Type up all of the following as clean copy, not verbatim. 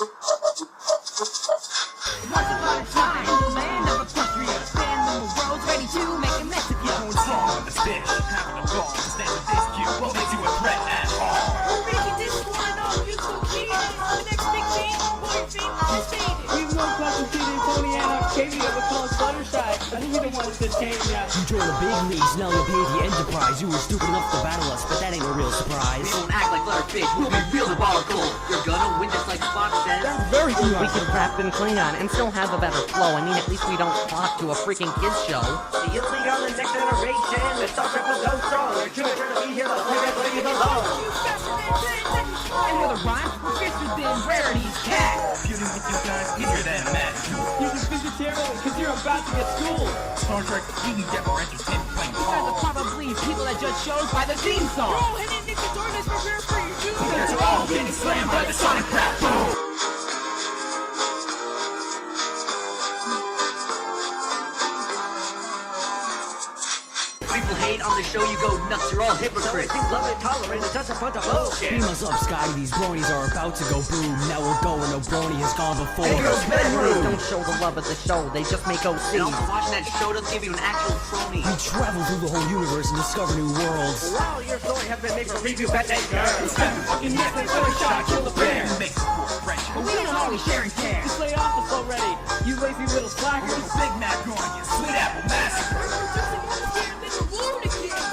Once upon a time, in the land of a country, a stand on the roads ready to make a mess of you. Going strong on the stitch, having a ball, stand with this cue, what makes you a threat at all? We're making this one on you so keen. The next big thing, boy, feet, is faded. We've known Constantine, Tony, and Octavia, but call us Fluttershy. I think you're the ones that came ya. You joined the big leagues, now you pay the enterprise. You were stupid enough to battle us, but that ain't a real surprise. We don't act like Flutterfish, we'll be real debacle. You're gonna win just like Spock says. Very good. We can rap in Klingon and still have a better flow. I mean, at least we don't talk to a freaking kids show. The elite on the next generation, the Star Trek will go strong. Your children will be here, the planet will leave alone. And with a rhyme, we're faster than Rarity's cat. Feeling with you guys easier than that. You're just vegetarian because you're about to get schooled. Star Trek, you can get more entertained playing You guys are ball. probably people that judge shows by the theme song. Bro, and then the door is prepared for you too. Because you're all getting slammed by the sonic rap boom. People hate on the show, you go nuts, you're all hypocrites. Love it, tolerate it, just a bunch of bullshit. Beam us up, Scotty, these bronies are about to go boom. Now we'll go where no brony has gone before. Hey, girls, bedroom. Don't show the love of the show, they just make OC. And also watching that show doesn't give you an actual crony. We travel through the whole universe and discover new worlds. Wow, your story has been made for review bad day girls. In next time, Fluttershy, kill the bear. Makes it cool, friendship. But we don't always share and care. Just lay off us already, you lazy little slackers. Big Mac on you, sweet apple massacre.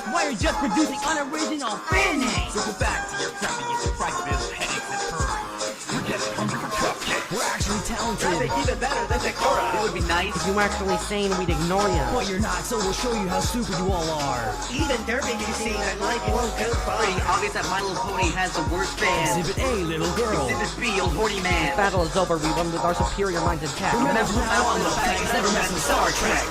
Why you're just producing unoriginal fan names. So go back to your crappy price bill, headaches and hurry. We're getting hungry for cupcakes. We're actually They talented. keep it better than Decora. It would be nice. If you actually sane, we'd ignore you. But you're not, so we'll show you how stupid you all are. Even Derby you see that like it won't go far. Pretty obvious that My Little Pony has the worst fans. Exhibit A, little girl. Exhibit B, old horny man. Battle is over, we won with our superior minds intact. Remember I want the fact never mess with Star Trek.